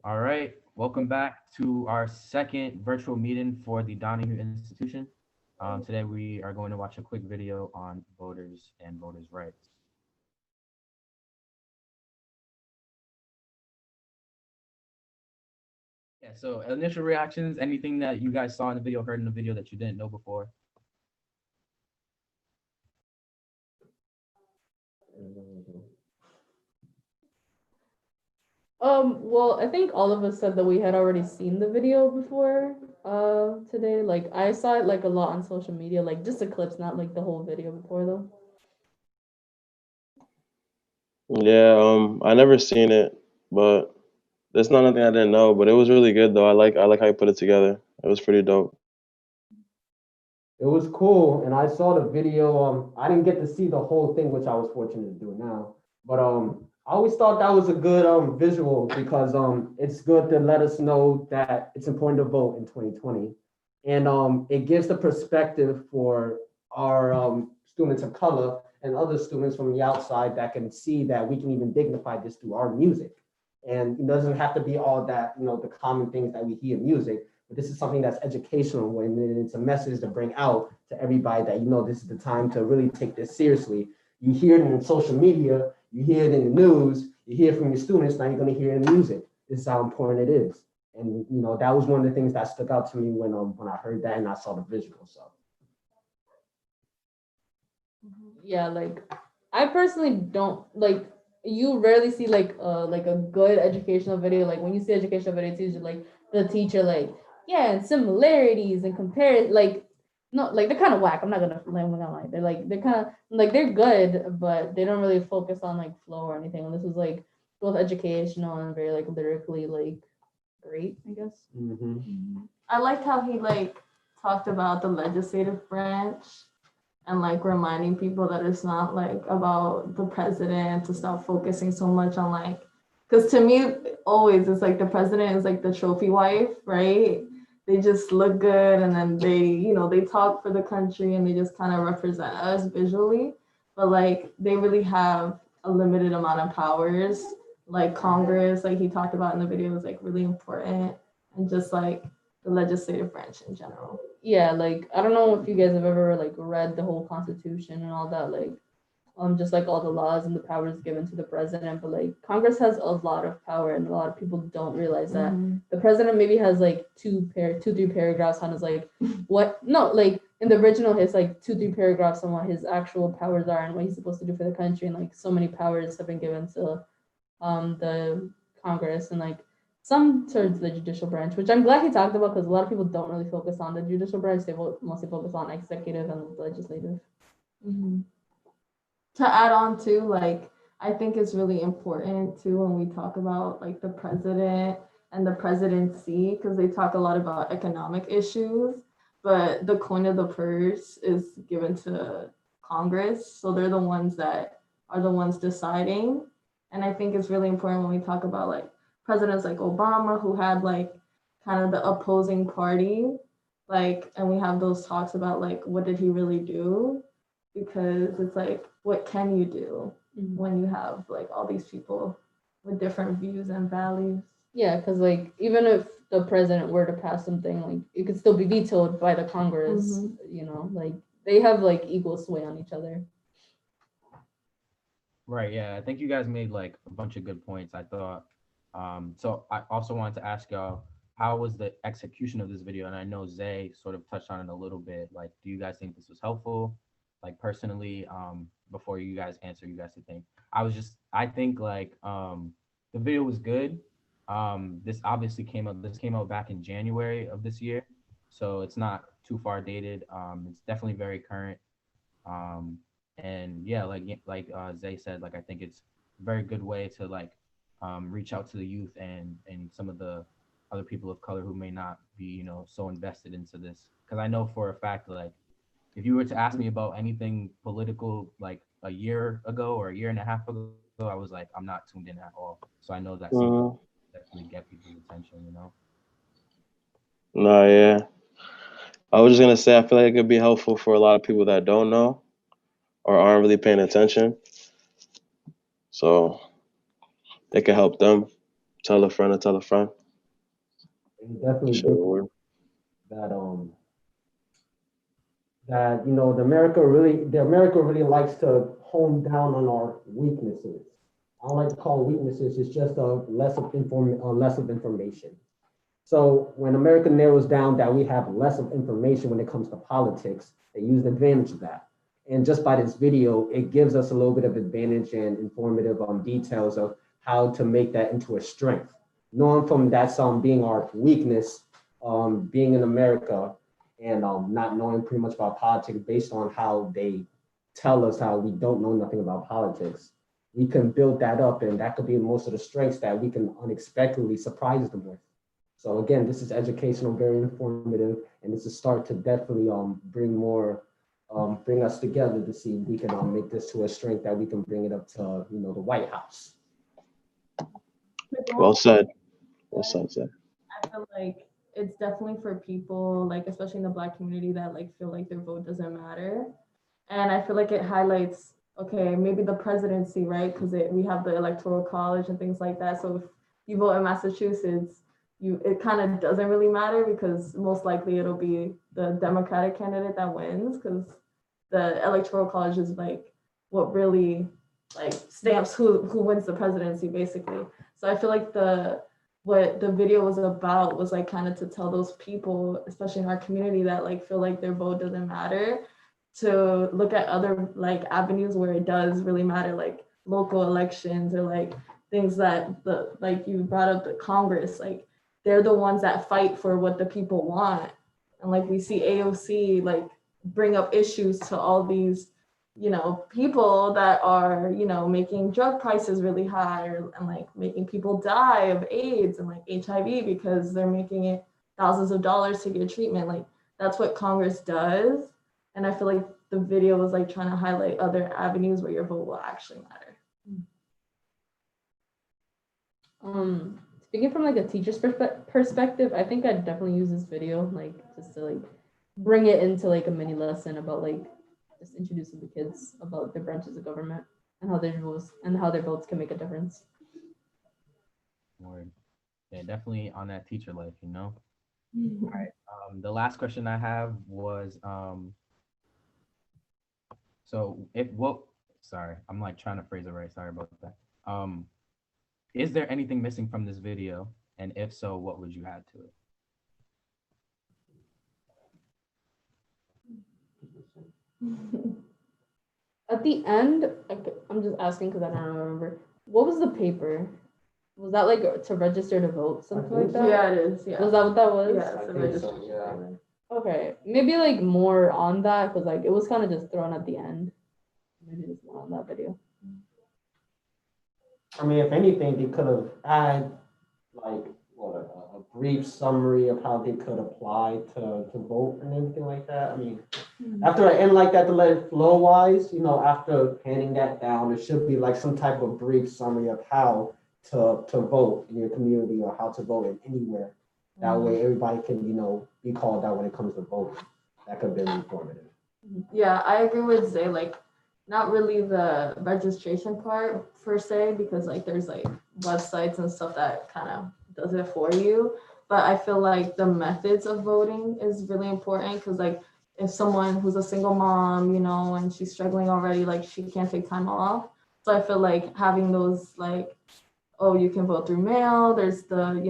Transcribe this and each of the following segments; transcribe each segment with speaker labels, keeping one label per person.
Speaker 1: All right, welcome back to our second virtual meeting for the Donahue Institution. Today we are going to watch a quick video on voters and voters' rights. Yeah, so initial reactions, anything that you guys saw in the video, heard in the video that you didn't know before?
Speaker 2: Well, I think all of us said that we had already seen the video before, today. Like, I saw it like a lot on social media, like just the clips, not like the whole video before though.
Speaker 3: Yeah, I never seen it, but there's not nothing I didn't know. But it was really good though. I like how you put it together. It was pretty dope.
Speaker 4: It was cool, and I saw the video. I didn't get to see the whole thing, which I was fortunate to do now. But I always thought that was a good visual because it's good to let us know that it's important to vote in 2020, and it gives the perspective for our students of color and other students from the outside that can see that we can even dignify this through our music, and it doesn't have to be all that the common things that we hear in music, but this is something that's educational and it's a message to bring out to everybody that this is the time to really take this seriously. You hear it in social media, you hear it in the news, you hear it from your students, now you're going to hear it in the music. This is how important it is. And that was one of the things that stuck out to me when I heard that and I saw the visual. So
Speaker 2: Yeah, like I personally don't like you rarely see like a good educational video. Like when you see educational video, it's usually like the teacher like, yeah, and similarities and compare like no like they're kind of whack. I'm not gonna lie. They're kind of like they're good, but they don't really focus on like flow or anything. And this was like both educational and very like lyrically like great, I guess.
Speaker 5: I liked how he like talked about the legislative branch and like reminding people that it's not like about the president to stop focusing so much on like because to me always it's like the president is like the trophy wife, right? They just look good and then they talk for the country and they just kind of represent us visually, but like they really have a limited amount of powers. Like Congress, like he talked about in the video, is like really important, and just like the legislative branch in general.
Speaker 2: Yeah, like I don't know if you guys have ever like read the whole constitution and all that, like just like all the laws and the powers given to the president, but like Congress has a lot of power and a lot of people don't realize that. The president maybe has like three paragraphs on his like what no like in the original his like three paragraphs on what his actual powers are and what he's supposed to do for the country, and like so many powers have been given to the Congress and like some towards the judicial branch, which I'm glad he talked about because a lot of people don't really focus on the judicial branch. They mostly focus on executive and legislative.
Speaker 5: Mm-hmm. To add on to like I think it's really important too when we talk about like the president and the presidency because they talk a lot about economic issues, but the coin of the purse is given to Congress, so they're the ones that are the ones deciding. And I think it's really important when we talk about like presidents like Obama who had like kind of the opposing party, like, and we have those talks about like what did he really do, because it's like what can you do when you have like all these people with different views and values.
Speaker 2: Yeah, because like even if the president were to pass something, like it could still be vetoed by the Congress. Like they have like equal sway on each other.
Speaker 1: Right, yeah, I think you guys made like a bunch of good points. I thought, so I also wanted to ask y'all, how was the execution of this video? And I know Zay sort of touched on it a little bit. Like, do you guys think this was helpful? Like personally, before you guys answer, you guys to think. I think like the video was good. This came out back in January of this year, so it's not too far dated. It's definitely very current. Um, and yeah, like Zay said, like I think it's a very good way to like reach out to the youth and some of the other people of color who may not be so invested into this. Because I know for a fact, like if you were to ask me about anything political like a year ago or a year and a half ago, I was like, I'm not tuned in at all. So I know that something
Speaker 3: Mm-hmm.
Speaker 1: definitely get people's attention.
Speaker 3: No, yeah. I was just gonna say I feel like it could be helpful for a lot of people that don't know or aren't really paying attention. So it could help them. tell a friend to tell a friend.
Speaker 4: And definitely
Speaker 3: Sure, word.
Speaker 4: that that the America really likes to hone down on our weaknesses. I don't like to call it weaknesses. It's just less of information. So when America narrows down that we have less of information when it comes to politics, they use advantage of that. And just by this video, it gives us a little bit of advantage and informative details of how to make that into a strength. Knowing from that being our weakness, being in America, and not knowing pretty much about politics based on how they tell us how we don't know nothing about politics, we can build that up, and that could be most of the strengths that we can unexpectedly surprise them with. So again, this is educational, very informative, and it's a start to definitely bring us together to see if we can make this to a strength that we can bring it up to the White House.
Speaker 3: Well said. Well said.
Speaker 5: I feel like it's definitely for people, like especially in the Black community, that like feel like their vote doesn't matter. And I feel like it highlights, okay, maybe the presidency, right? Because we have the electoral college and things like that. So if you vote in Massachusetts, it kind of doesn't really matter because most likely it'll be the Democratic candidate that wins, because the electoral college is like what really like stamps who wins the presidency, basically. So I feel like what the video was about was like kind of to tell those people, especially in our community, that like feel like their vote doesn't matter, to look at other like avenues where it does really matter, like local elections, or like things that like you brought up, the Congress, like they're the ones that fight for what the people want. And like we see AOC like bring up issues to all these people that are making drug prices really high, and like making people die of AIDS and like HIV because they're making it thousands of dollars to get treatment. Like that's what Congress does. And I feel like the video was like trying to highlight other avenues where your vote will actually matter.
Speaker 2: Speaking from like a teacher's perspective, I think I'd definitely use this video like just to like bring it into like a mini lesson about like just introducing the kids about the branches of government and how their votes can make a difference.
Speaker 1: Word. Yeah, definitely on that teacher life, All right. The last question I have was sorry, I'm like trying to phrase it right. Sorry about that. Is there anything missing from this video? And if so, what would you add to
Speaker 2: it? At the end, I'm just asking because I don't remember. What was the paper? Was that like to register to vote, something like that?
Speaker 5: Yeah, it is. Yeah.
Speaker 2: Was that what that was?
Speaker 5: Yeah, it's a registration.
Speaker 4: Yeah.
Speaker 2: Okay, maybe like more on that, because like it was kind of just thrown at the end. Maybe just more on that video.
Speaker 4: I mean, if anything, they could have had like a brief summary of how they could apply to vote and everything like that. I mean, after I end like that, to let it flow wise, after handing that down, it should be like some type of brief summary of how to vote in your community or how to vote in anywhere. That way everybody can, be called out when it comes to voting. That could have been informative.
Speaker 5: Yeah, I agree with Zay, like not really the registration part per se, because like there's like websites and stuff that kind of does it for you. But I feel like the methods of voting is really important, because like if someone who's a single mom, and she's struggling already, like she can't take time off. So I feel like having those like, oh, you can vote through mail. There's the,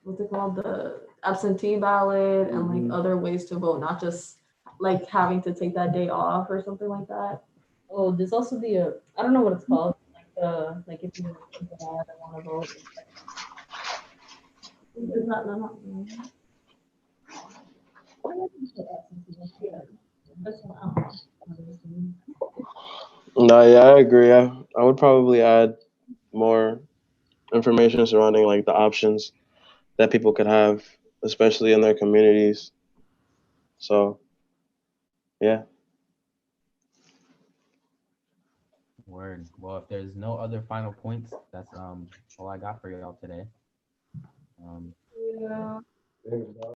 Speaker 5: what's it called? The absentee ballot, and like other ways to vote, not just like having to take that day off or something like that.
Speaker 2: Oh, there's also the I don't know what it's called. Like if you want to vote.
Speaker 5: It's not.
Speaker 3: No, yeah, I agree. I would probably add more information surrounding like the options that people could have, especially in their communities. So, yeah.
Speaker 1: Word. Well, if there's no other final points, that's all I got for y'all today.
Speaker 5: Yeah.
Speaker 4: Thanks, bro.